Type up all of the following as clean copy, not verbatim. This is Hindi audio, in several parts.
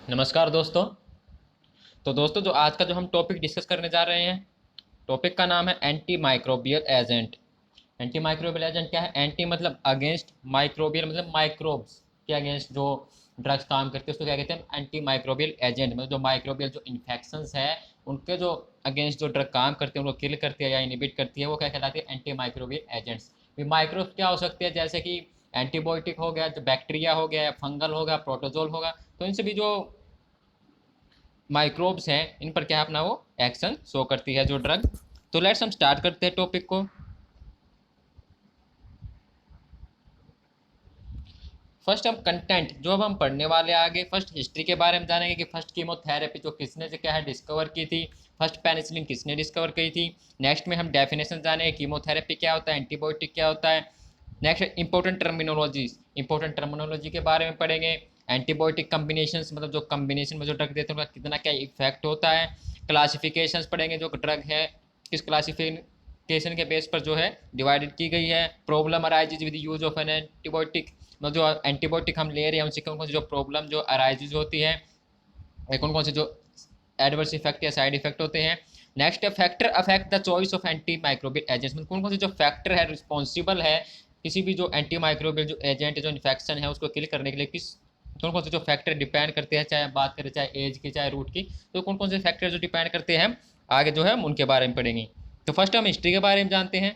नमस्कार दोस्तों। तो दोस्तों जो आज का जो हम टॉपिक डिस्कस करने जा रहे हैं, टॉपिक का नाम है anti microbial agent. Anti microbial agent क्या है? एंटी मतलब अगेंस्ट, माइक्रोबियल मतलब माइक्रोब्स के अगेंस्ट जो ड्रग्स काम करते हैं उसको क्या कहते हैं? Anti microbial agent. मतलब जो माइक्रोबियल जो इन्फेक्शंस है उनके जो अगेंस्ट जो ड्रग काम करते हैं उनको किल करती है या इनिबिट करती है, वो क्या कहलाती है? Anti microbial agents. माइक्रोब क्या हो सकते हैं? जैसे कि एंटीबायोटिक हो गया, जो बैक्टीरिया हो गया, फंगल होगा, प्रोटोजोल होगा। तो इनसे भी जो माइक्रोब्स हैं इन पर क्या है अपना वो एक्शन शो करती है जो ड्रग। तो लेट्स हम स्टार्ट करते हैं टॉपिक को। फर्स्ट हम कंटेंट जो अब हम पढ़ने वाले आगे, फर्स्ट हिस्ट्री के बारे में जानेंगे कि फर्स्ट कीमोथेरेपी जो किसने से क्या है डिस्कवर की थी, फर्स्ट पेनिसिलिन किसने डिस्कवर की थी। नेक्स्ट में हम डेफिनेशन जानेंगे कीमोथेरेपी क्या होता है, एंटीबायोटिक क्या होता है। नेक्स्ट इंपॉर्टेंट टर्मिनोलॉजी के बारे में पढ़ेंगे। एंटीबायोटिक कम्बिनेशन मतलब जो कम्बिनेशन में जो ड्रग देते हैं उनका कितना क्या इफेक्ट होता है। क्लासिफिकेशंस पढ़ेंगे, जो ड्रग है किस क्लासिफिकेशन के बेस पर जो है डिवाइडेड की गई है। Problem arises with use of an antibiotic, मतलब जो एंटीबायोटिक हम ले रहे हैं उनसे कौन कौन सी जो प्रॉब्लम जो अराइजेज होती है, कौन कौन से जो एडवर्स इफेक्ट या साइड इफेक्ट होते हैं। नेक्स्ट है factor affect the choice of anti microbial agents, मतलब कौन कौन से जो फैक्टर है रिस्पॉन्सिबल है किसी भी जो एंटी माइक्रोबियल जो एजेंट जो इन्फेक्शन है उसको किल करने के लिए, किस कौन कौन से जो फैक्टर डिपेंड करते हैं, चाहे बात करें चाहे एज की चाहे रूट की। तो कौन कौन से फैक्टर जो डिपेंड करते हैं आगे जो है हम उनके बारे में पढ़ेंगे। तो फर्स्ट हम हिस्ट्री के बारे में जानते हैं।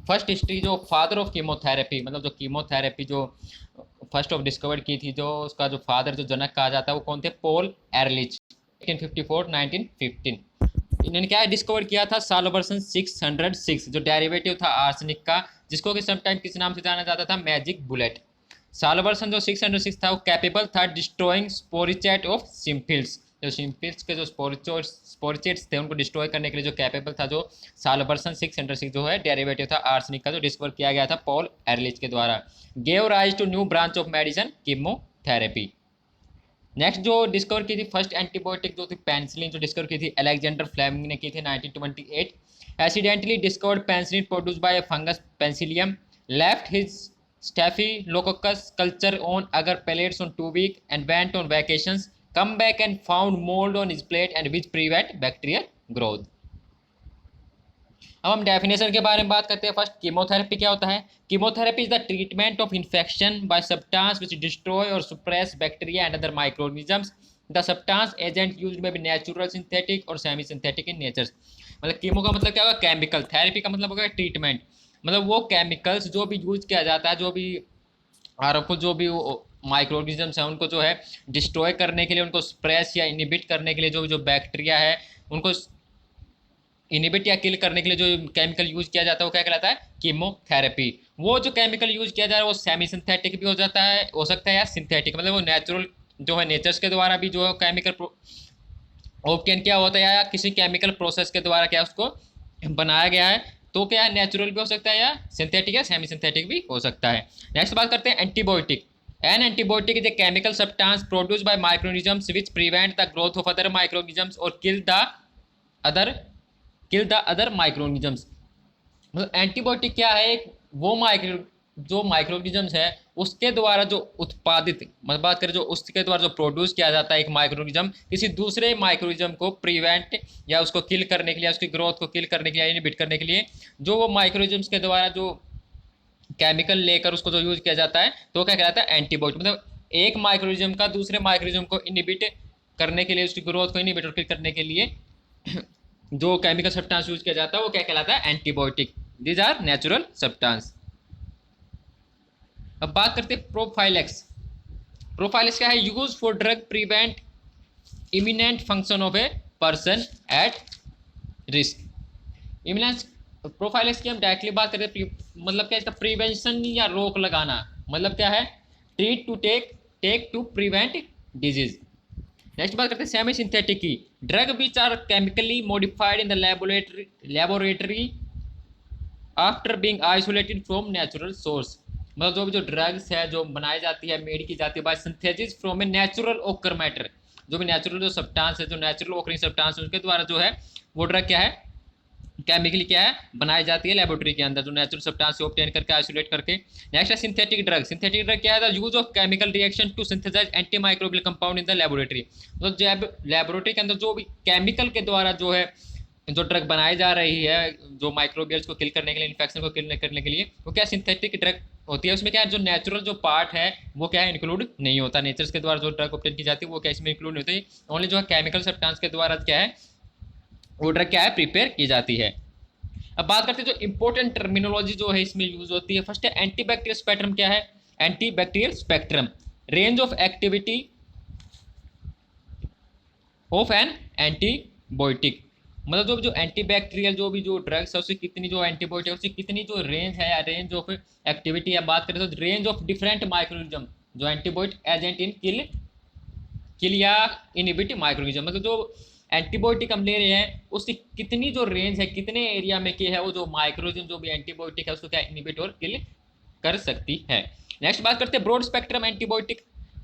फर्स्ट हिस्ट्री जो फादर ऑफ कीमोथेरेपी, मतलब जो कीमोथेरेपी जो फर्स्ट ऑफ डिस्कवर की थी, जो उसका जो फादर जो जनक कहा जाता है वो कौन थे? पॉल एरलिच, 1854 1915। इन्होंने क्या डिस्कवर किया था? सालोवर्सन 606 जो डेरिवेटिव था आर्सेनिक का, जिसको कि समटाइम किस नाम से जाना जाता था? Magic bullet. सालोवर्सन जो 606 था वो कैपेबल था डिस्ट्रॉइंग स्पोरिचेट ऑफ सिम्फिल्स, जो सिम्फिल्स के जो स्पोरिचेट्स थे उनको डिस्ट्रॉय करने के लिए जो कैपेबल था, जो सालोवर्सन 606 जो है डेरिवेटिव था आर्सेनिक का, जो डिस्कवर किया गया था पॉल एरलिच के द्वारा। Gave rise to new branch of medicine, chemotherapy. Next जो डिस्कवर की थी फर्स्ट एंटीबायोटिक जो थी पेनिसिलिन, जो डिस्कवर की थी अलेक्जेंडर फ्लेमिंग ने की थी 1928। Accidentally discovered penicillin produced by fungus penicillium left his staphylococcus culture on agar pellets on 2 week and went on vacations, come back and found mold on his plate and which prevent bacterial growth। अब हम डेफिनेशन के बारे में बात करते हैं। फर्स्ट कीमोथेरेपी क्या होता है? Chemotherapy is the treatment of infection by substance which destroy और suppress bacteria and other microorganisms. The substance agent used may be natural, synthetic और सेमी सिंथेटिक इन नेचर। मतलब कीमो का मतलब क्या होगा? केमिकल। थेरेपी का मतलब होगा ट्रीटमेंट, मतलब वो केमिकल्स जो भी यूज किया जाता है, जो भी हार्मफुल जो भी माइक्रो ऑर्गेनिजम्स हैं उनको जो है डिस्ट्रॉय करने के लिए, उनको स्प्रेस या इनिबिट करने के लिए, जो जो बैक्टीरिया है उनको इनिबिट या किल करने के लिए जो केमिकल यूज किया जाता है वो क्या कहलाता है? कीमोथेरेपी। वो जो केमिकल यूज किया जा रहा है वो सेमी सिंथेटिक भी हो जाता है, हो सकता है, या सिंथेटिक, मतलब वो नेचुरल जो है नेचर्स के द्वारा भी जो केमिकल ऑब्टेन किया होता है, या किसी केमिकल प्रोसेस के द्वारा क्या उसको बनाया गया है। तो क्या नेचुरल भी हो सकता है या सिंथेटिक या सेमी सिंथेटिक भी हो सकता है। नेक्स्ट बात करते हैं antibiotic. An antibiotic is a chemical substance produced by microorganisms which prevent the growth of other microorganisms और other kill the other microorganisms. मतलब एंटीबायोटिक क्या है? एक वो जो माइक्रोऑर्गेनिजम्स है उसके द्वारा जो उत्पादित, मतलब बात करें जो उसके द्वारा जो प्रोड्यूस किया जाता है एक माइक्रोऑर्गेनिज्म किसी दूसरे माइक्रोऑर्गेनिज्म को प्रिवेंट या उसको किल करने के लिए, उसकी ग्रोथ को किल करने के लिए, इनहिबिट करने के लिए, जो वो माइक्रोऑर्गेनिजम्स के द्वारा जो केमिकल लेकर उसको जो यूज किया जाता है तो क्या कहलाता है? एंटीबायोटिक। मतलब एक माइक्रोऑर्गेनिज्म का दूसरे माइक्रोऑर्गेनिज्म को इनहिबिट करने के लिए, उसकी ग्रोथ को इनहिबिट और किल करने के लिए जो केमिकल सब्सटेंस यूज किया जाता है वो क्या कहलाता है? Antibiotic. These are natural substance. अब बात करते हैं प्रोफाइलेक्स। प्रोफाइलेक्स क्या है? Use for drug prevent imminent function of a person at risk. Imminence prophylaxis की हम डायरेक्टली बात करें, मतलब क्या इसका? प्रिवेंशन या रोक लगाना, मतलब क्या है? Treat to take to prevent disease. Next बात करते हैं सेमी सिंथेटिक की। Drug which are chemically modified in the laboratory after being isolated from natural source. मतलब जो ड्रग्स है जो बनाई जाती है, मेड की जाती है by synthesis from a natural occur matter, जो भी नेचुरल जो सब्सटेंस है, जो नेचुरल ओकरिंग सब्सटेंस है उसके द्वारा जो है वो ड्रग क्या है? केमिकली क्या है बनाई जाती है लेबोरेटरी के अंदर, जो नेचुरल सब्सटेंस से ऑब्टेन करके आइसोलेट करके। नेक्स्ट है सिंथेटिक ड्रग। सिंथेटिक ड्रग क्या है, the use of chemical reaction to synthesize anti microbial compound in the laboratory. तो जब लेबोरेटरी के अंदर जो भी केमिकल के द्वारा जो है जो ड्रग बनाई जा रही है जो माइक्रोबियल्स को किल करने के लिए, इन्फेक्शन को किल करने के लिए, वो क्या सिंथेटिक ड्रग होती है। उसमें क्या है जो नेचुरल जो पार्ट है वो क्या है इंक्लूड नहीं होता। नेचर के द्वारा जो ड्रग ऑब्टेन की जाती है वो क्या इसमें इंक्लूड नहीं होती, ओनली जो है केमिकल सब्सटेंस के द्वारा क्या है वो ड्रग क्या है प्रिपेयर की जाती है। अब बात करते हैं जो इंपॉर्टेंट टर्मिनोलॉजी जो है इसमें यूज होती है। फर्स्ट है एंटीबैक्टीरियल स्पेक्ट्रम। क्या है antibacterial spectrum? Range of activity of an antibiotic, मतलब जो एंटीबैक्टीरियल जो भी जो ड्रग्स है उसकी कितनी जो एंटीबायोटिक उसकी कितनी जो रेंज है या रेंज ऑफ एक्टिविटी है। बात करें तो रेंज ऑफ डिफरेंट माइक्रोनिज्म जो एंटीबायोटिक एजेंट इन किल या इनहिबिट माइक्रोनिज्म, मतलब जो एंटीबायोटिक हम ले रहे हैं उसकी कितनी जो रेंज है, कितने एरिया में क्या है वो जो माइक्रोनिज्म जो भी एंटीबायोटिक है उसको क्या इनहिबिट और किल कर सकती है। नेक्स्ट बात करते हैं broad spectrum antibiotic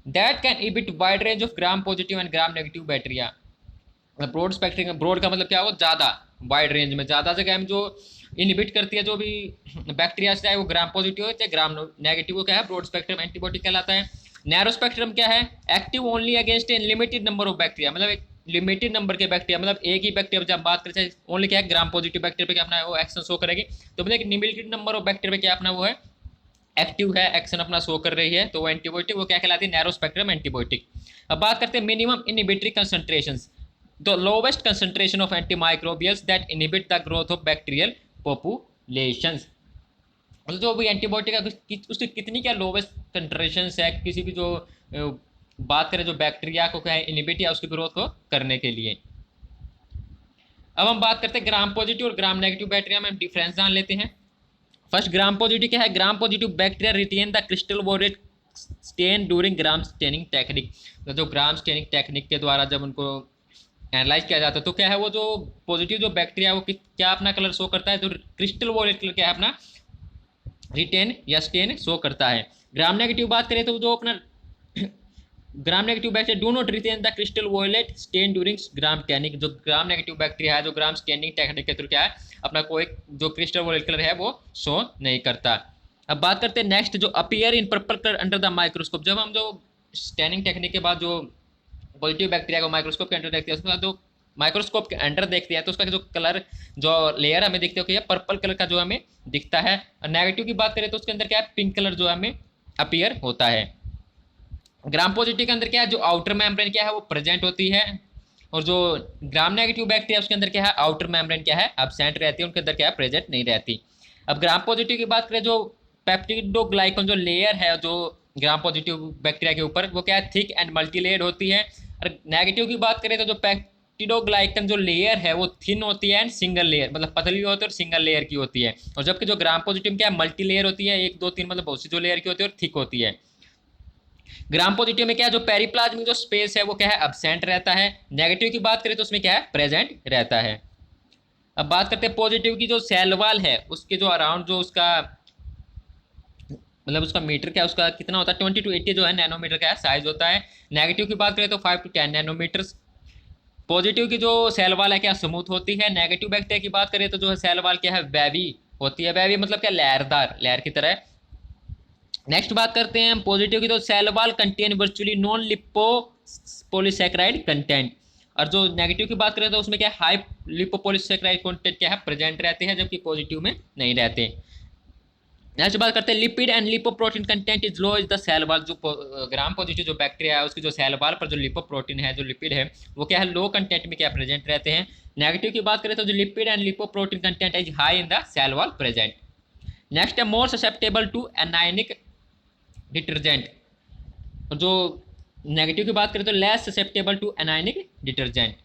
that can inhibit wide range of gram positive and gram negative bacteria. Broad spectrum, broad का मतलब क्या हो ज़्यादा, वाइड रेंज में ज़्यादा जगह में जो इनहिबिट करती है जो भी बैक्टीरिया चाहे वो ग्राम पॉजिटिव हो चाहे ग्राम नेगेटिव हो, क्या है ब्रॉड स्पेक्ट्रम एंटीबायोटिक कहलाता है। नैरो स्पेक्ट्रम क्या है active only against A limited number of bacteria, मतलब एक लिमिटेड नंबर के बैक्टीरिया, मतलब एक ही बैक्टीरिया जब बात करें ओनली क्या है ग्राम पॉजिटिव बैक्टीरिया पे क्या अपना वो एक्शन शो करेगी, तो मतलब एक लिमिटेड नंबर ऑफ बैक्टीरिया पे क्या अपना वो है एक्टिव है एक्शन अपना शो कर रही है, तो वो एंटीबायोटिक वो क्या कहलाती है नैरो स्पेक्ट्रम एंटीबायोटिक। अब बात करते हैं minimum inhibitory concentrations, the lowest concentration of antimicrobials that inhibit the growth of bacterial populations, मतलब जो भी एंटीबायोटिक है उसकी कितनी क्या लोवेस्ट कंसंट्रेशन है किसी भी जो बात करें जो बैक्टीरिया को क्या है इनहिबिट या उसकी ग्रोथ को करने के लिए। अब हम बात करते हैं ग्राम पॉजिटिव और ग्राम नेगेटिव बैक्टीरिया में हम डिफरेंस जान लेते हैं। फर्स्ट ग्राम पॉजिटिव क्या है, gram positive bacteria retain the crystal violet stain during gram staining technique, तो जो ग्राम स्टेनिंग टेक्निक के द्वारा जब उनको एनालाइज किया जाता है तो क्या है वो जो पॉजिटिव जो बैक्टीरिया है वो क्या अपना कलर शो करता है, तो क्रिस्टल वॉलेट कलर क्या है अपना रिटेन या स्टेन शो करता है। ग्राम नेगेटिव बात करें तो जो अपना gram negative bacteria do not retain the crystal violet stain during gram staining, जो ग्राम नेगेटिव बैक्टीरिया है जो ग्राम स्टेनिंग टेक्निक के थ्रू क्या है अपना कोई जो क्रिस्टल वॉलेट कलर है वो शो नहीं करता। अब बात करते हैं नेक्स्ट जो appear in purple colour under the microscope, जब हम जो स्टेनिंग टेक्निक के बाद जो पॉजिटिव बैक्टीरिया को माइक्रोस्कोप के अंडर देखते हैं उसके बाद जो माइक्रोस्कोप के अंडर देखते हैं तो उसका जो कलर जो लेयर हमें दिखते हो पर्पल कलर का जो हमें दिखता है। और नेगेटिव की बात करें तो उसके अंदर क्या है पिंक कलर जो हमें अपीयर होता है। ग्राम पॉजिटिव के अंदर क्या है जो आउटर मेम्ब्रेन क्या है वो प्रेजेंट होती है, और जो ग्राम नेगेटिव बैक्टीरिया उसके अंदर क्या है आउटर मेम्ब्रेन क्या है एब्सेंट रहती है, उनके अंदर क्या है प्रेजेंट नहीं रहती। अब ग्राम पॉजिटिव की बात करें जो पेप्टिडोग्लाइकन जो लेयर है जो ग्राम पॉजिटिव बैक्टीरिया के ऊपर वो क्या है थिक एंड मल्टी लेयर होती है। और नेगेटिव की बात करें तो जो पेप्टिडोग्लाइकन जो लेयर है वो थिन होती है एंड सिंगल लेयर, मतलब पतली होती है और सिंगल लेयर की होती है। और जबकि जो ग्राम पॉजिटिव क्या है मल्टी लेयर होती है, 1 2 3 मतलब बहुत सी जो लेयर की होती है और थिक होती है। ग्राम पॉजिटिव में क्या है जो पेरिप्लाज्मिक जो स्पेस है वो क्या है एब्सेंट रहता है। नेगेटिव की बात करें तो उसमें क्या है प्रेजेंट रहता है। अब बात करते हैं पॉजिटिव की जो सेल वॉल है उसके जो अराउंड जो उसका मतलब उसका मीटर क्या उसका कितना होता है 20 to 80 जो है नैनोमीटर का साइज होता है। नेगेटिव की बात करें तो 5 to 10 नैनोमीटर्स। पॉजिटिव की जो सेल वाल है क्या स्मूथ होती है। नेगेटिव बैक्टीरिया की बात करें तो जो है सेल वाल क्या है वेवी होती है, वेवी मतलब क्या लहरदार लेयर की तरह। नेक्स्ट बात करते हैं हम पॉजिटिव की, तो cell wall contain virtually non lipopolysaccharide content, और जो नेगेटिव की बात करें तो उसमें क्या हाई लिपोपॉलीसैकेराइड कंटेंट क्या है प्रेजेंट रहते हैं, जबकि पॉजिटिव में नहीं रहते। नेक्स्ट बात करते हैं lipid and lipoprotein content is low is the cell wall, जो ग्राम पॉजिटिव जो बैक्टीरिया है उसकी जो सेल वाल पर जो लिपोप्रोटीन है जो लिपिड है वो क्या है लो कंटेंट में क्या प्रेजेंट रहते हैं। नेगेटिव की बात करें तो जो lipid and lipoprotein content is high in the cell wall present. Next है more susceptible to anionic detergent, और जो नेगेटिव की बात करें तो less susceptible to anionic detergent,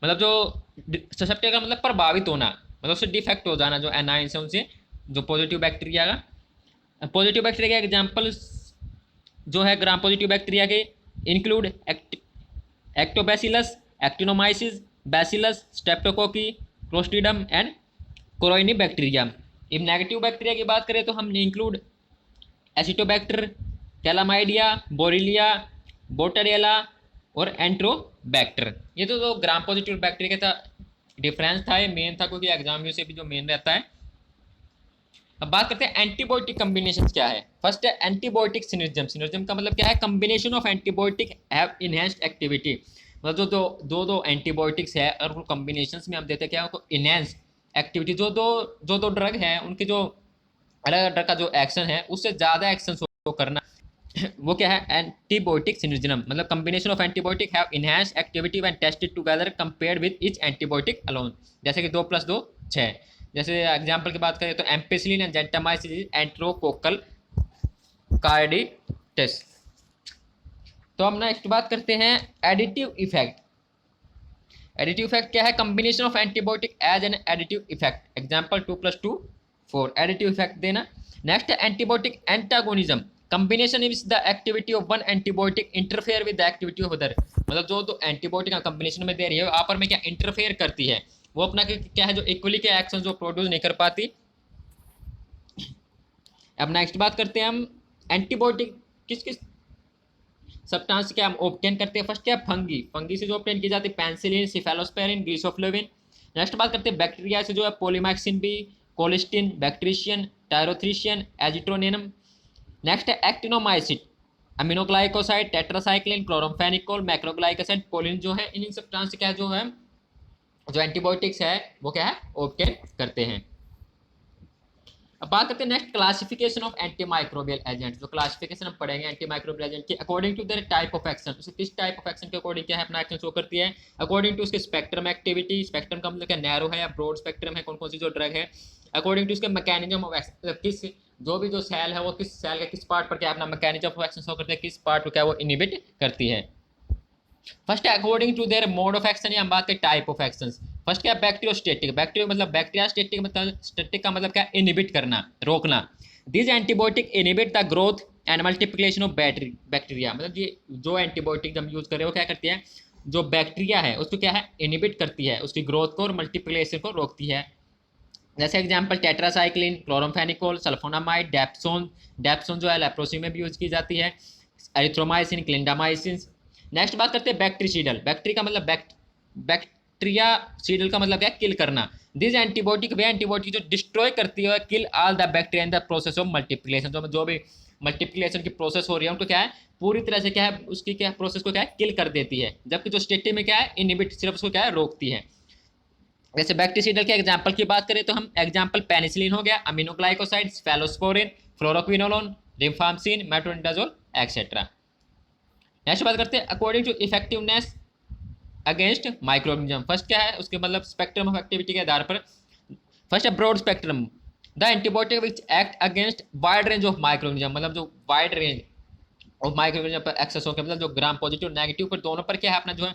मतलब जो ससेप्टेबल का मतलब प्रभावित होना, मतलब उससे डिफेक्ट हो जाना जो एनायन है उनसे जो पॉजिटिव बैक्टीरिया का। पॉजिटिव बैक्टीरिया के एग्जांपल जो है ग्राम पॉजिटिव बैक्टीरिया के include lactobacillus, actinomyces, bacillus, streptococci, clostridium and corynebacteria. अब नेगेटिव बैक्टीरिया की बात करें तो हम इंक्लूड एसिटोबैक्टर, कैलामाइडिया, बोरिलिया, बोटरियला और एंट्रोबैक्टर। ये तो ग्राम पॉजिटिव बैक्टीरिया का डिफरेंस था, ये मेन था क्योंकि एग्जाम में से भी जो मेन रहता है। अब बात करते हैं एंटीबायोटिक कॉम्बिनेशन क्या है। फर्स्ट है एंटीबायोटिक सिनर्जिज्म। सिनर्जिज्म का मतलब क्या है, combination of antibiotic have enhanced activity. मतलब जो दो एंटीबायोटिक्स है और वो कॉम्बिनेशंस में हम देते हैं क्या, उनको इनहेंस एक्टिविटी, जो दो ड्रग है उनके जो अलग अलग ड्रग का जो एक्शन है उससे ज़्यादा एक्शन शो करना, वो क्या है, एंटीबायोटिक सिनर्जिज्म। मतलब combination of antibiotic have enhanced activity when tested together compared with each antibiotic alone. जैसे कि 2 + 2 6। जैसे एग्जांपल की बात करें तो एम्पेसिलिन एंड जेंटामाइसिन एंट्रोकोकल कार्डिटिस। तो हम नेक्स्ट बात करते हैं एडिटिव इफेक्ट। एडिटिव इफेक्ट क्या है, combination of antibiotic as an additive effect. Example 2 + 2 4, additive effect देना। नेक्स्ट है antibiotic antagonism. Combination is the activity of one antibiotic interfere with the activity of other. मतलब जो दो एंटीबायोटिक का कॉम्बिनेशन में दे रही है आपस में क्या इंटरफेयर करती है, वो अपना क्या है जो इक्वली के एक्शन जो प्रोड्यूस नहीं कर पाती। अब नेक्स्ट बात करते हैं हम एंटीबायोटिक किस किस सब्सटेंस क्या हम ऑब्टेन करते हैं। फर्स्ट क्या, फंगी। फंगी से जो ऑब्टेन की जाती है पेंसिलिन, सिफेलोस्पेरिन, ग्रीसोफ्लोविन। नेक्स्ट बात करते हैं बैक्टीरिया से जो है पोलीमैक्सिन बी, कोलिस्टिन, बैक्टीरिशियन, टायरोथ्रीशियन, एजिट्रोनिनम। नेक्स्ट है एक्टिनोमाइसिन, अमीनोग्लाइकोसाइड, टेट्रासाइक्लिन, क्लोरोम्फेनिकोल, मैक्रोग्लाइकोसाइड, कोलिन जो है इन सब्सटेंस क्या जो है जो एंटीबायोटिक्स है वो क्या है ऑब्टेन करते हैं। अब बात करते हैं next classification of anti microbial agent. जो क्लासिफिकेशन हम पढ़ेंगे एंटी माइक्रोबियल एजेंट की according to their type of action, उसे किस टाइप ऑफ एक्शन के अकॉर्डिंग क्या है अपना एक्शन शो करती है, अकॉर्डिंग टू उसके स्पेक्ट्रम एक्टिविटी। स्पेक्ट्रम का मतलब क्या, नैरो है या ब्रॉड स्पेक्ट्रम है, कौन कौन सी जो ड्रग है, अकॉर्डिंग टू उसके मैकेनिज्म ऑफ एक्शन, किस जो भी जो सेल है वो किस सेल के किस पार्ट पर क्या अपना मैकेनिज्म ऑफ एक्शन शो करते हैं, किस पार्ट पर क्या वो इनिबिट करती है। फर्स्ट है according to their mode of action, या हम बात करें टाइप ऑफ एक्शंस। फर्स्ट क्या, बैक्टीरियोस्टेटिक। बैक्टीरियो मतलब बैक्टीरिया, स्टेटिक मतलब स्टेटिक का मतलब क्या, इनिबिट करना, रोकना। This antibiotic inhibit the growth and multiplication of bacteria. मतलब ये जो एंटीबायोटिक हम यूज कर रहे हैं वो क्या करती है, जो बैक्टीरिया है उसको क्या है इनिबिट करती है, उसकी ग्रोथ को और मल्टीप्लिकेशन को रोकती है। जैसे example tetracycline, chloramphenicol, sulfonamide, dapsone. Dapsone जो है लेप्रोसी में भी यूज की जाती है, एरिथ्रोमाइसिन, क्लिंडामाइसिन। नेक्स्ट बात करते हैं बैक्टीरिसीडल। बैक्टीरिया का मतलब बैक्टीरिया, सीडल का मतलब क्या, किल करना। दिस एंटीबायोटिक वे एंटीबायोटिक जो डिस्ट्रॉय करती है, kill all the bacteria in the process of multiplication. जो भी मल्टीप्लिकेशन की प्रोसेस हो रही है उनको क्या है पूरी तरह से क्या है उसकी क्या प्रोसेस को क्या है किल कर देती है, जबकि जो स्टेटिक में क्या है इनिबिट, सिर्फ उसको क्या है रोकती है। जैसे बैक्टीरियासीडल के एग्जांपल की बात करें तो हम एग्जांपल पेनिसिलिन हो गया, aminoglycoside, cephalosporin, fluoroquinolone, rifamycin, metronidazole etcetera. Next बात करते हैं according to effectiveness against microorganism. First क्या है उसके मतलब स्पेक्ट्रम ऑफ एक्टिविटी के आधार पर। फर्स्ट है broad spectrum, the antibiotic which act against wide range of microorganism. मतलब जो वाइड रेंज ऑफ माइक्रोऑर्गेनिज्म पर एक्सेस हो, मतलब जो ग्राम पॉजिटिव नेगेटिव पर दोनों पर क्या है अपना जो है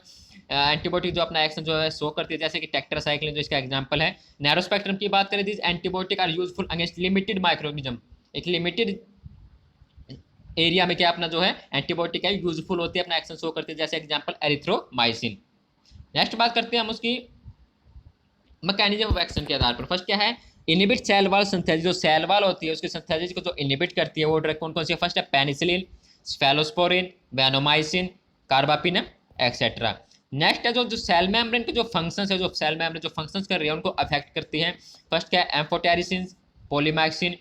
एंटीबायोटिक जो अपना एक्शन जो है शो करती है। जैसे कि टेट्रासाइक्लिन जो इसका एग्जांपल है। नैरो स्पेक्ट्रम की बात करें, this antibiotic are useful against limited microorganism. एक लिमिटेड एरिया में क्या अपना जो है एंटीबायोटिक है यूजफुल होती है, अपना एक्शन शो करती है। जैसे एग्जांपल एरिथ्रोमाइसिन। नेक्स्ट बात करते हैं हम उसकी मैकेनिज्म ऑफ एक्शन के आधार पर। फर्स्ट क्या है, इनिबिट सेल वॉल सिंथेसिस। जो सेल वॉल होती है उसकी सिंथेसिस को जो इनिबिट करती है वो ड्रग कौन कौन सी है। फर्स्ट है पेनिसिलिन, स्फेलोस्पोरिन, वैनोमाइसिन, कार्बापिनम एक्सेट्रा। नेक्स्ट है जो सेल मेम्ब्रेन के जो फंक्शंस है, जो सेल मेम्ब्रेन जो फंक्शंस कर रही है उनको अफेक्ट करती है। फर्स्ट क्या है, एम्फोटेरिसिन, पोलीमैक्सिन।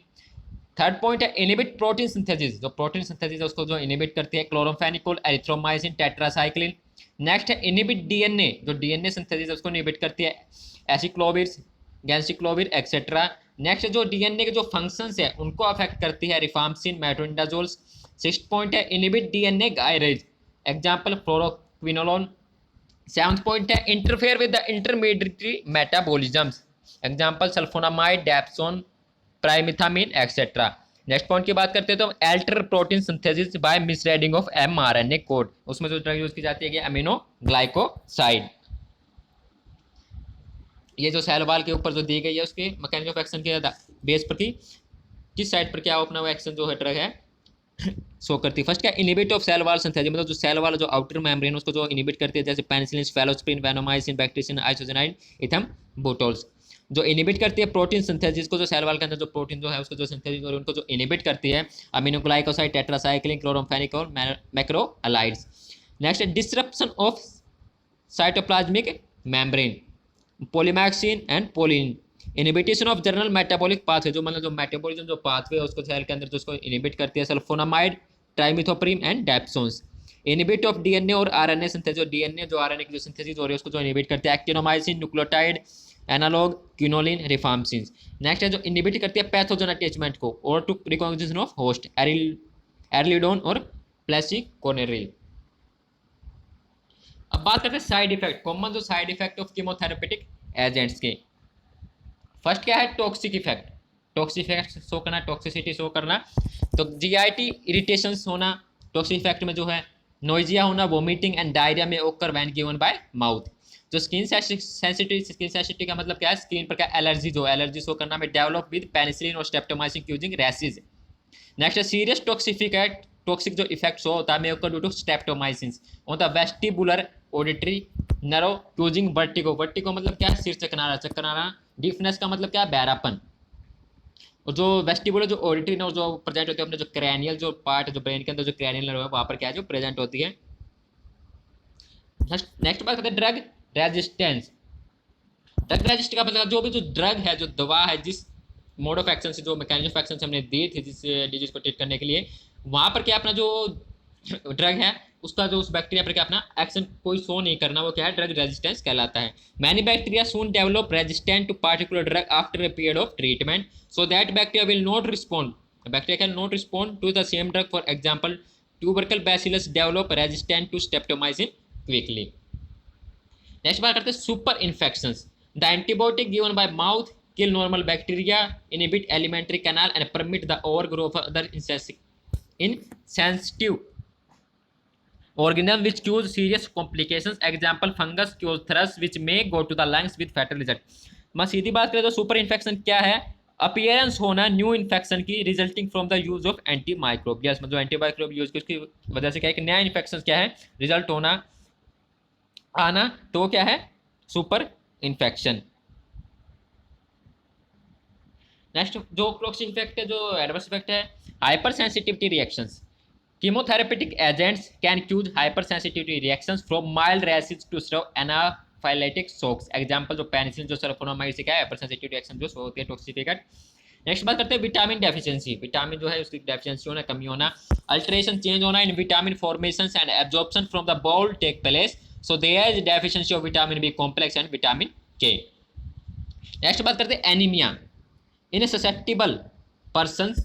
थर्ड पॉइंट है इनिबिट प्रोटीन सिंथेसिस। जो प्रोटीन सिंथेसिस है उसको जो इनिबिट करती है, क्लोरोम्फेनिकोल, एरिथ्रोमाइसिन, टेट्रासाइक्लिन। नेक्स्ट है इनिबिट डीएनए। जो डीएनए सिंथेसिस है उसको इनिबिट करती है, एसिक्लोविर, गैंसिक्लोविर एक्सेट्रा। नेक्स्ट जो डीएनए के जो फंक्शंस है उनको अफेक्ट करती है, रिफाम्सिन, मेट्रोनिडाजोल्स। सिक्स्थ पॉइंट है inhibit DNA gyrase, example fluoroquinolone. Seventh point है interfere with the intermediatory metabolisms, example sulphonamide, dapsone, pyrimethamine etcetera. Next point की बात करते हैं तो alter protein synthesis by misreading of mRNA code. उसमें जो ड्रग यूज की जाती है कि अमीनो ग्लाइकोसाइड। ये जो सेल वॉल के ऊपर जो दी गई है उसके मैकेनिज्म ऑफ एक्शन के बेस पर की किस साइड पर क्या अपना वो एक्शन जो है ड्रग है शो करती है। फर्स्ट क्या, inhibit of cell wall synthesis. मतलब जो सेल वॉल जो आउटर मेम्ब्रेन उसको जो इनिबिट करती है, जैसे पेनिसिलिन, फेलोस्पिन, वैनोमाइसिन, बैक्टीरियसिन, आइसोजेनाइड, इथम्बुटोल्स। जो इनिबिट करती है प्रोटीन सिंथेसिस को, जो सेल वॉल के अंदर जो प्रोटीन जो है उसको जो सिंथेसिस और उनको जो इनिबिट करती है, aminoglycoside, tetracycline, chloramphenicol, macrolides. Next disruption of cytoplasmic membrane. Polymyxin and polyene. Inhibitation of general metabolic pathway, जो मतलब जो मेटाबॉलिज्म जो पाथवे है उसको सेल के अंदर जो उसको इनिबिट करती है, sulfonamide, trimethoprim and dapsones. Inhibit of DNA और आरएनए सिंथेसिस, जो डीएनए जो आरएनए की जो सिंथेसिस हो रही है उसको जो इनिबिट करती है, actinomycin, nucleotide analog, quinoline, rifamycin. Next है जो इनिबिट करती है पैथोजन अटैचमेंट को और to recognition of host, arildone और प्लेसिकोनेरिल। अब बात करते हैं साइड इफेक्ट, कॉमन जो side effect of chemotherapeutic agents के। फर्स्ट क्या है, toxic effect, toxic effect show करना, टॉक्सिसिटी शो करना। तो जीआईटी इरिटेशन होना टॉक्सिक इफेक्ट में जो है, नोइजिया होना, वोमिटिंग एंड डायरिया में ओकर व्हेन गिवन बाय माउथ। जो स्किन सेंसिटिव, स्किन सेंसिटिव का मतलब क्या है, स्किन पर क्या एलर्जी, जो एलर्जी शो करना में डेवलप विद पेनिसिलिन और स्ट्रेप्टोमाइसिन क्यूजिंग रैशेज। नेक्स्ट है सीरियस टॉक्सिफिकेट, टॉक्सिक जो इफेक्ट शो होता है में occur due to streptomycin on the vestibular auditory nerve causing vertigo. Vertigo मतलब क्या है, सिर चकराना, चकराना। डीफनेस का मतलब क्या है, बहरापन। और जो वेस्टिबुलर जो ऑडिटरी नर्व जो प्रेजेंट होती है अपने जो क्रैनियल जो पार्ट, जो ब्रेन के अंदर जो क्रैनियल नर्व है वहाँ पर क्या है जो प्रेजेंट होती है। नेक्स्ट बात करते हैं ड्रग रेजिस्टेंस। ड्रग रेजिस्टेंस का मतलब जो भी जो ड्रग है, जो दवा है, जिस मोड ऑफ एक्शन से, जो मैकेनिज्म ऑफ एक्शन से हमने दी थी जिस डिजीज को ट्रीट करने के लिए, वहाँ पर क्या अपना जो ड्रग है उसका जो उस बैक्टीरिया पर क्या अपना एक्शन कोई शो नहीं करना, वो क्या है, ड्रग रेजिस्टेंस कहलाता है। Many bacteria soon develop resistant to particular drug after a period of treatment, so that bacteria will not respond, bacteria can not respond to the same drug. For example tubercle bacillus develop resistant to streptomycin quickly. Next बात करते हैं super infections. The antibiotic given by mouth kill normal bacteria, inhibit alimentary canal and permit the overgrowth of other insensitive organism which cause serious complications. Example fungus cause thrush which may go to the lungs with fatal result। मैं सीधी बात करें तो सुपर इन्फेक्शन क्या है, अपीयरेंस होना न्यू इन्फेक्शन की resulting from the use of anti microbials, मतलब एंटी माइक्रोब यूज की उसकी वजह से क्या है कि नया इन्फेक्शन क्या है, रिजल्ट होना, आना, तो क्या है सुपर इन्फेक्शन। नेक्स्ट जो टॉक्सिक इफेक्ट है, जो एडवर्स इफेक्ट है, hyper sensitivity reactions. Chemotherapeutic agents can cause hyper sensitivity reactions from mild rashes to severe anaphylactic shocks. Example जो पेनिसिलिन जो सल्फोनामाइड से क्या है हाइपर सेंसिटिविटी रिएक्शन जो होती है टॉक्सिक इफेक्ट। नेक्स्ट बात करते हैं विटामिन डेफिशिएंसी। विटामिन जो है उसकी डेफिशिएंसी होना, कमी होना, अल्टरेशन चेंज होना in vitamin formation and absorption from the bowel take place, so there is deficiency of vitamin B complex and vitamin K. Next बात करते हैं anaemia. In a susceptible persons,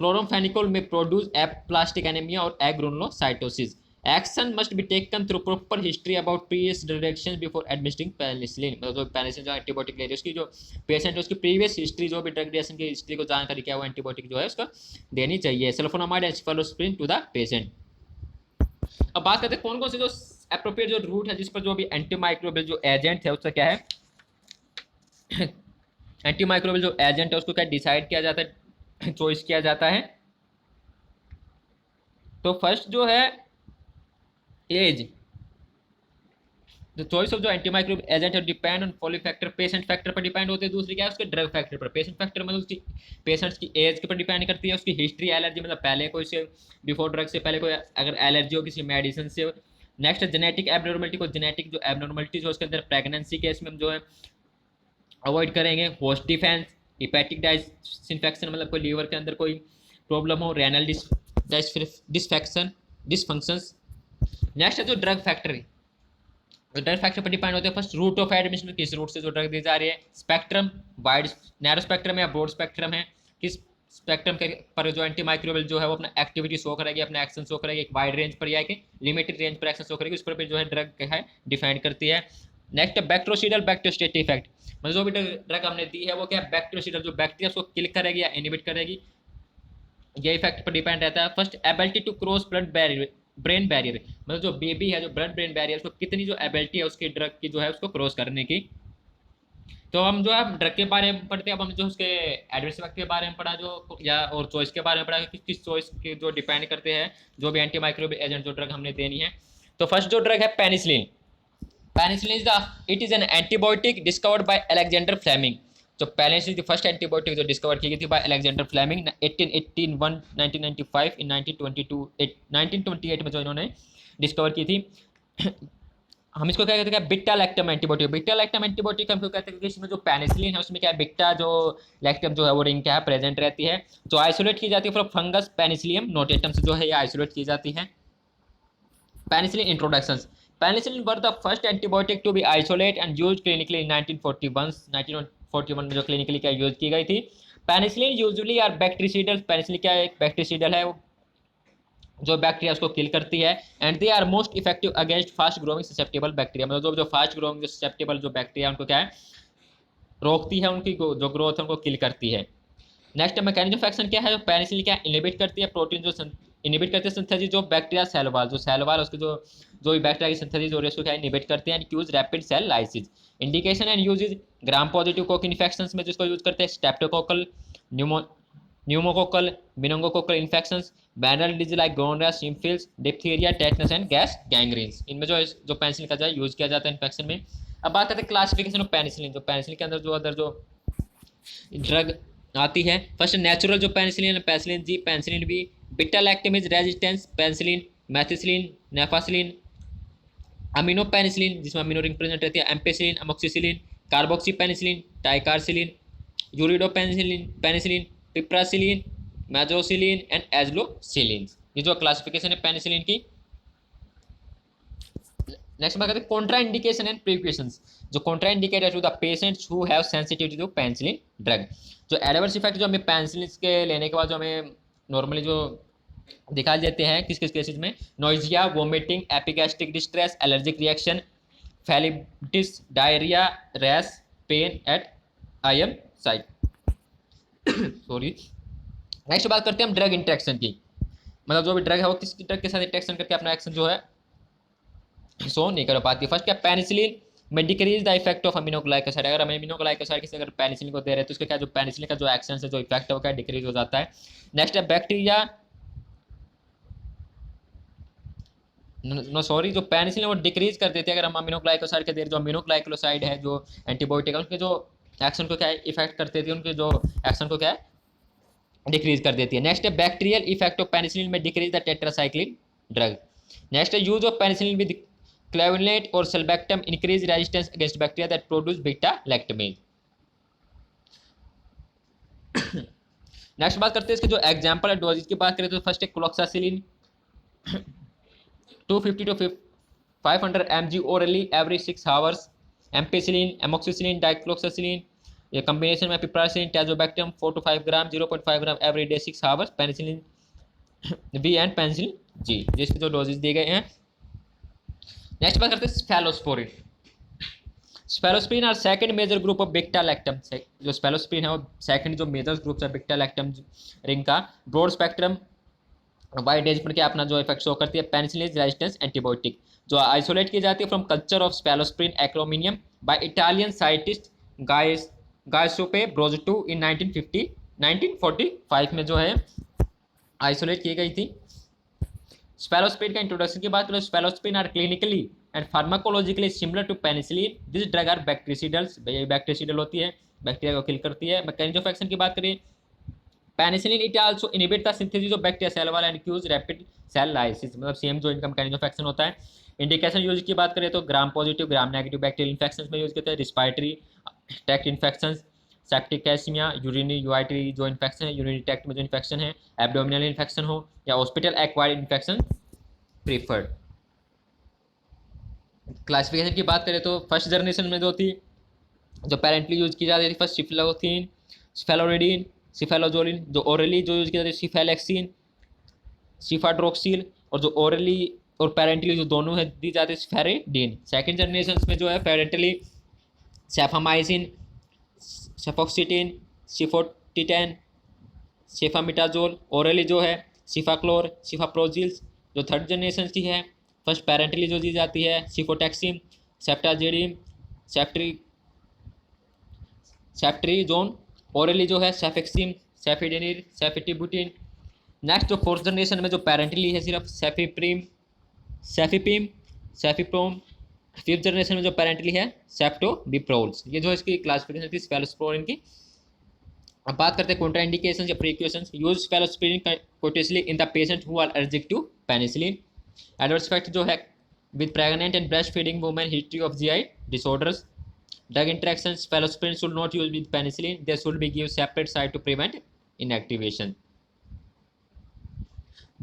chloramphenicol may produce aplastic anemia or agranulocytosis. Action must be taken through proper history about previous directions before administering penicillin। मतलब जो पेनिसिलिन जो एंटीबायोटिक ले रही है उसकी जो पेशेंट है उसकी प्रीवियस हिस्ट्री, जो भी ड्रग रिएक्शन की हिस्ट्री को जानकारी क्या, वो एंटीबायोटिक जो है उसका देनी चाहिए। Sulfonamide and cephalosporin to the patient. अब बात करते हैं कौन कौन से जो एप्रोप्रिएट जो रूट है जिस पर जो भी एंटी माइक्रोबियल जो एजेंट है उसका क्या है, एंटी माइक्रोबियल जो एजेंट है उसको क्या डिसाइड किया जाता है, चॉइस किया जाता है। तो फर्स्ट जो है एज, द चॉइस ऑफ जो एंटी माइक्रोबियल एजेंट है depend on following factor, patient factor पर डिपेंड होते हैं, दूसरी क्या है उसके ड्रग फैक्टर पर। पेशेंट फैक्टर मतलब उसकी पेशेंट्स की एज के पर डिपेंड करती है, उसकी हिस्ट्री एलर्जी मतलब पहले कोई से बिफोर ड्रग से पहले कोई अगर एलर्जी हो किसी मेडिसिन से। नेक्स्ट जेनेटिक एबनॉर्मलिटी को, जेनेटिक जो एबनॉर्मलिटीज हो उसके अंदर प्रेगनेंसी केस में हम जो है अवॉइड करेंगे। होस्ट डिफेंस, हिपैटिक डिसइंफेक्शन मतलब कोई लीवर के अंदर कोई प्रॉब्लम हो, रेनल डिसफंक्शंस। नेक्स्ट है जो ड्रग फैक्टर, तो ड्रग फैक्टर पर डिपेंड होते हैं फर्स्ट रूट ऑफ एडमिशन, किस रूट से जो ड्रग दी जा रही है, स्पेक्ट्रम वाइड नैरो स्पेक्ट्रम है या ब्रॉड स्पेक्ट्रम है, किस स्पेक्ट्रम के पर जो एंटी माइक्रोबियल जो है वो अपना एक्टिविटी शो करेगी, अपना एक्शन शो करेगी, एक वाइड रेंज पर या एक लिमिटेड रेंज पर एक्शन शो करेगी, उस पर जो है ड्रग है डिफाइन करती है। नेक्स्ट बैक्टीरियोसाइडल बैक्टीरियोस्टेटिक इफेक्ट, मतलब जो भी ड्रग हमने दी है वो क्या बैक्टीरियोसाइडल जो बैक्टीरिया उसको किल करेगी या इनहिबिट करेगी, ये इफेक्ट पर डिपेंड रहता है। First ability to cross blood barrier, brain barrier, मतलब जो बेबी है जो ब्लड ब्रेन बैरियर उसको कितनी जो एबिलिटी है उसकी ड्रग की जो है उसको क्रॉस करने की। तो हम जो है ड्रग के बारे में पढ़ते हैं, अब हम जो उसके एडवर्स इफेक्ट के बारे में पढ़ा जो, या और चॉइस के बारे में पढ़ा कि किस चॉइस के जो डिपेंड करते हैं जो भी एंटी माइक्रोबियल एजेंट जो ड्रग हमने देनी है। तो फर्स्ट जो ड्रग है penicillin. Penicillin it is an antibiotic discovered by Alexander Fleming. जो पेनिसिलिन फर्स्ट एंटीबायोटिक जो डिस्कवर की गई थी बाय अलेक्जेंडर फ्लेमिंग 1881 1995 इन 1928 में जो इन्होंने डिस्कवर की थी। हम इसको क्या कहते हैं, beta lactam antibody. Beta lactam antibody हम क्यों कहते हैं, क्योंकि इसमें जो पेनिसिलिन है उसमें क्या है, बिट्टा जो लैक्टम जो है वो रिंग क्या है, प्रेजेंट रहती है, जो आइसोलेट की जाती है फ्रॉम फंगस पेनिसिलियम नोटेटम से जो है ये आइसोलेट की जाती है। Penicillin introduction. Penicillin were the first antibiotic to be isolate and used clinically in 1941 में जो क्लिनिकली क्या यूज की गई थी। Penicillin usually are bactericidal. Penicillin क्या है, एक बैक्टीरियाइडल है जो बैक्टीरिया उसको किल करती है। And they are most effective against fast growing susceptible bacteria, मतलब जो फास्ट ग्रोइंग जो ससेप्टेबल जो बैक्टीरिया उनको क्या है, रोकती है, उनकी जो ग्रोथ है उनको किल करती है। नेक्स्ट मैकेनिज्म ऑफ एक्शन क्या है, जो पेनिसिलिन क्या इनहिबिट करती है, प्रोटीन जो इनहिबिट करती है सिंथेसिस जो बैक्टीरिया सेल वाल, जो सेल वाल उसके जो बैक्टीरिया की सिंथेसिस हो रही है उसको क्या इनहिबिट करते हैं। And use rapid cell lysis. Indication and use is gram positive cocci infections में जिसको यूज करते हैं, streptococcal, pneumococcal, meningococcal infections, venereal disease like gonorrhoea, syphilis, diphtheria, tetanus and gas gangrenes, इनमें जो पेनिसिलिन का जो यूज किया जाता है इन्फेक्शन में। अब बात करते हैं क्लासिफिकेशन ऑफ पेनिसिलिन। जो पेनिसिलिन के अंदर जो ड्रग आती है, फर्स्ट नेचुरल जो penicillin, penicillin G, penicillin B, beta lactam is resistance, penicillin, methicillin, nafcillin, amino penicillin जिसमें अमीनो रिंग प्रेजेंट रहती है, ampicillin, amoxicillin, carboxy penicillin, ticarcillin, ureido penicillin, penicillin, piperacillin, mezlocillin and azlocillin. ये जो क्लासिफिकेशन है पेनिसिलिन की। नेक्स्ट बात करते हैं कॉन्ट्रा इंडिकेशन एंड प्रिकॉशंस। जो contraindicated to the patients who have sensitivity to penicillin drug. जो एडवर्स इफेक्ट जो हमें पेनिसिलिन के लेने के बाद जो हमें नॉर्मली जो दिखाई देते हैं किस किस केसेस में, nausea, vomiting, epigastric distress, allergic reaction, phlebitis, diarrhoea, rash, pain at IM site. Sorry. Next बात करते हैं हम ड्रग इंटरेक्शन की, मतलब जो भी ड्रग है वो किस ड्रग के साथ इंटरेक्शन करके अपना एक्शन जो है शो नहीं कर पाती। फर्स्ट क्या, पेनिसिलिन में decrease the effect of aminoglycoside. अगर हम अमीनोग्लाइकोसाइड किसी अगर पेनिसिलिन को दे रहे हैं तो उसका क्या, जो पेनिसिलिन का जो एक्शन है, जो इफेक्ट है वो क्या डिक्रीज हो जाता है। नेक्स्ट है बैक्टीरिया, सॉरी, जो पेनिसिलिन वो डिक्रीज कर देती है अगर हम अमीनोग्लाइकोसाइड के दे रहे, जो अमीनोग्लाइकोसाइड है जो एंटीबायोटिक है उनके जो एक्शन को क्या है इफेक्ट कर देती है, उनके जो एक्शन को क्या है डिक्रीज कर देती है। नेक्स्ट है बैक्टीरियल इफेक्ट ऑफ पेनिसिलिन में decrease the tetracycline drug. Next है use of penicillin with clavulanate और sulbactam increase resistance against bacteria that produce beta lactamase. Next बात करते हैं इसके जो एग्जांपल है डोजेज की बात करें तो फर्स्ट है cloxacillin 250 to 500 mg orally every 6 hours, ampicillin, amoxicillin, dicloxacillin, ये कॉम्बिनेशन में piperacillin, tazobactam 4 to 5 gram, 0.5 gram every day 6 hours, penicillin B and penicillin G, जिसके जो डोजेज दिए गए हैं। नेक्स्ट बात करते हैं cephalosporin. Cephalosporin are second major group of beta lactam. जो स्फेलोस्पोरिन है वो सेकंड जो मेजर ग्रुप है बीटा लैक्टम रिंग का। ब्रॉड स्पेक्ट्रम वाइड एज पर क्या अपना जो इफेक्ट शो करती है। पेनिसिलिन रेजिस्टेंस एंटीबायोटिक जो आइसोलेट की जाती है from culture of cephalosporium acremonium by Italian scientist Giuseppe Brotzu in 1945 में जो है आइसोलेट की गई थी। स्फेलोस्पोरिन का इंट्रोडक्शन की बात करें, cephalosporin are clinically and pharmacologically similar to penicillin. This drug are bactericidals, bactericidal होती है, बैक्टीरिया को किल करती है। मैकेनिज्म ऑफ एक्शन की बात करें, penicillin it also inhibit the synthesis of bacteria cell wall and cause rapid cell lysis, मतलब सेम जो इनका मैकेनिज्म ऑफ एक्शन होता है। इंडिकेशन यूज की बात करें तो gram positive gram negative bacterial infections में यूज करते हैं, respiratory tract infections, septicaemia, urinary UTI जो इन्फेक्शन है, यूरिनी ट्रैक्ट में जो इन्फेक्शन है, एब्डोमिनल इन्फेक्शन हो या hospital acquired infection preferred. Classification की बात करें तो फर्स्ट जनरेशन में जो थी जो पेरेंटली यूज की जाती थी, फर्स्ट सिफ्लोथिन, स्फेलोरिडीन, सिफेलोजोलिन, जो ओरली जो यूज किया जाता है सिफेलेक्सिन, सिफाड्रोक्सिल, और जो ओरली और पेरेंटली जो दोनों है दी जाती है स्फेरिडीन। सेकेंड जनरेशन में जो है पेरेंटली सेफामाइसिन, सेफोक्सिटिन, सिफोटिटेन, सेफामिटाजोल, ओरली जो है सिफाक्लोर, सिफाप्रोजिल्स। जो थर्ड जनरेशन की है फर्स्ट पेरेंटली जो दी जाती है सिफोटैक्सिम, सेप्टाजिडिम, सेप्ट्रीजोन, ओरली जो है सेफेक्सिम, सेफिडेनिर, सेफिटिबुटिन। नेक्स्ट जो फोर्थ जनरेशन में जो पेरेंटली है सिर्फ सेफिप्रीम, सेफिपिम, सेफिप्रोम। फिफ्थ जनरेशन में जो पेरेंटली है सेप्टोबिप्रोल्स। ये जो इसकी क्लासिफिकेशन थी स्फेलोस्पोरिन की। अब बात करते हैं कॉन्ट्राइंडिकेशंस या precautions. Use cephalosporin cautiously in the patient who are allergic to penicillin. Adverse effect जो है with pregnant and breastfeeding women, history of GI disorders. Drug interactions, phelosprin should not use with penicillin. They should be give separate site to prevent inactivation.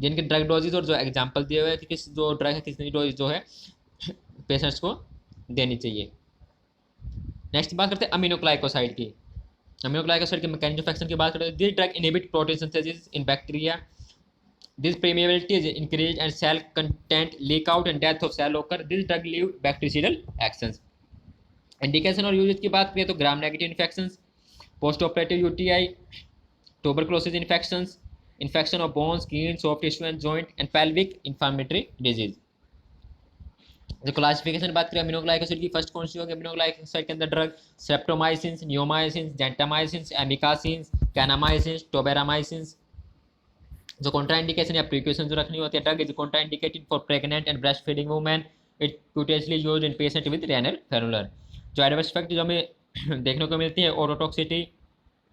जिनके ड्रग डोजेज और जो एग्जांपल दिए हुए हैं कि किस जो ड्रग है कितनी डोज जो है पेशेंट्स को देनी चाहिए। नेक्स्ट बात करते हैं अमीनोग्लाइकोसाइड की। अमीनोग्लाइकोसाइड के मैकेनिज्म ऑफ एक्शन की बात करते हैं। This drug inhibit protein synthesis in bacteria. This permeability is increased and cell content leak out and death of cell occur. This drug leave bactericidal actions. Indication और यूजेज की बात करें तो gram negative infections, post operative UTI, tuberculosis infections, infection of bone, skin, soft tissue and joint and pelvic inflammatory disease. जो क्लासिफिकेशन बात करें अमीनोग्लाइकोसाइड की, फर्स्ट कौन सी होगी अमीनोग्लाइकोसाइड के अंदर drug? Streptomycin, neomycin, gentamicin, amikacin, kanamycin, tobramycin. जो कॉन्ट्राइंडिकेशन या प्रिकॉशन जो रखनी होती है, drug is contraindicated for pregnant and breast feeding women. It potentially used in patient with renal failure. जो एडवर्स इफेक्ट जो हमें देखने को मिलती है, ototoxicity,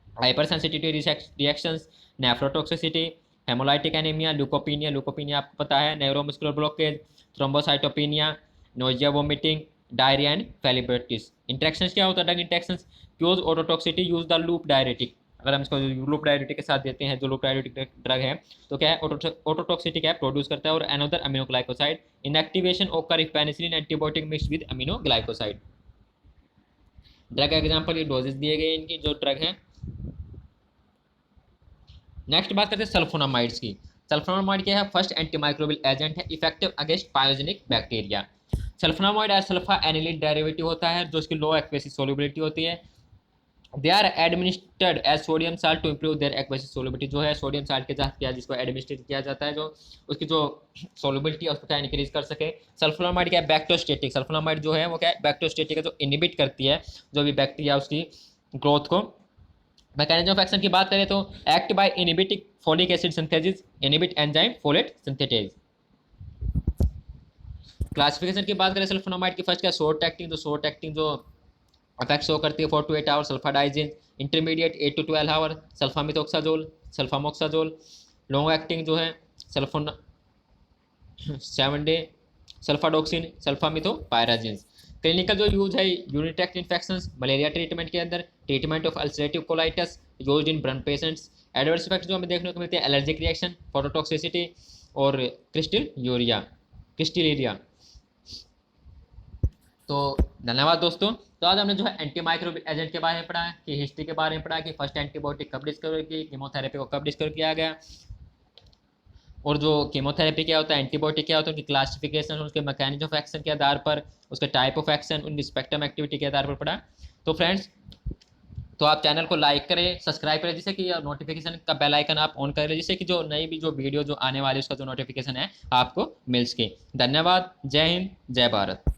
hyper sensitivity reactions, nephrotoxicity, haemolytic anaemia, leukopenia, leukopenia आपको पता है, neuromuscular blockage, thrombocytopenia, nausea, vomiting, diarrhoea and phlebitis. Interactions क्या होता है drug interactions? Cause ototoxicity, use the loop diuretic. अगर हम इसको लूप डायरेटिक के साथ देते हैं, जो लूप डायरेटिक ड्रग है तो क्या है ओटोटॉक्सिटी क्या प्रोड्यूस करता है। और अनदर अमीनोग्लाइकोसाइड इनएक्टिवेशन ओकर if penicillin antibiotic mix with aminoglycoside. Drug example ये डोजेस दिए गए इनकी जो ड्रग है। नेक्स्ट बात करते हैं सल्फोनामाइड्स की। सल्फोनामाइड क्या है? फर्स्ट एंटीमाइक्रोबियल एजेंट है, effective against pyogenic bacteria. Sulfonamide sulfa aniline derivative होता है जो इसकी लो एक्वेसिस सोल्युबिलिटी होती है। They are administered as sodium salt to improve their aqueous solubility. जो है सोडियम साल्ट के साथ क्या जिसको एडमिनिस्ट्रेट किया जाता है, जो उसकी जो सोल्युबिलिटी है उसको क्या इंक्रीज कर सके। सल्फोनामाइड क्या है? बैक्टोस्टेटिक। सल्फोनामाइड जो है वो क्या है? बैक्टोस्टेटिक है, जो इनिबिट करती है जो भी बैक्टीरिया उसकी ग्रोथ को। मैकेनिज्म ऑफ एक्शन की बात करें तो act by inhibiting folic acid synthesis, inhibit enzyme folate synthetase. Classification की बात करें सल्फोनामाइड की, फर्स्ट क्या शॉर्ट एक्टिंग, जो शॉर्ट एक्टिंग जो इफेक्ट शो करती है 4 to 8 hour, sulfadiazine. Intermediate 8 to 12 hour, sulfamethoxazole, sulfamoxole. Long acting जो है 7 डे, सल्फाडोक्सिन, सल्फामिथोपायराजिन्स। क्लिनिकल जो यूज है urinary tract infections, malaria treatment के अंदर, treatment of ulcerative colitis used in burn patients. Adverse effect जो हमें देखने को मिलते हैं एलर्जिक रिएक्शन, फोटोटॉक्सिसिटी और क्रिस्टलीरिया। तो धन्यवाद दोस्तों। तो आज हमने जो है एंटी माइक्रोबियल एजेंट के बारे में पढ़ा है, कि हिस्ट्री के बारे में पढ़ा कि फर्स्ट एंटीबायोटिक कब डिस्कवर की, कीमोथेरेपी को कब डिस्कवर किया गया, और जो कीमोथेरेपी क्या होता है, एंटीबायोटिक क्या होता है, उनकी क्लासिफिकेशन, उसके मैकेनिज्म ऑफ एक्शन के आधार पर, उसके टाइप ऑफ एक्शन, उनकी स्पेक्ट्रम एक्टिविटी के आधार पर पढ़ा। तो फ्रेंड्स, तो आप चैनल को लाइक करें, सब्सक्राइब करें, जिससे कि नोटिफिकेशन का बेल आइकन आप ऑन करें, जिससे कि जो नई भी जो वीडियो जो आने वाली उसका जो नोटिफिकेशन है आपको मिल सके। धन्यवाद। जय हिंद, जय भारत।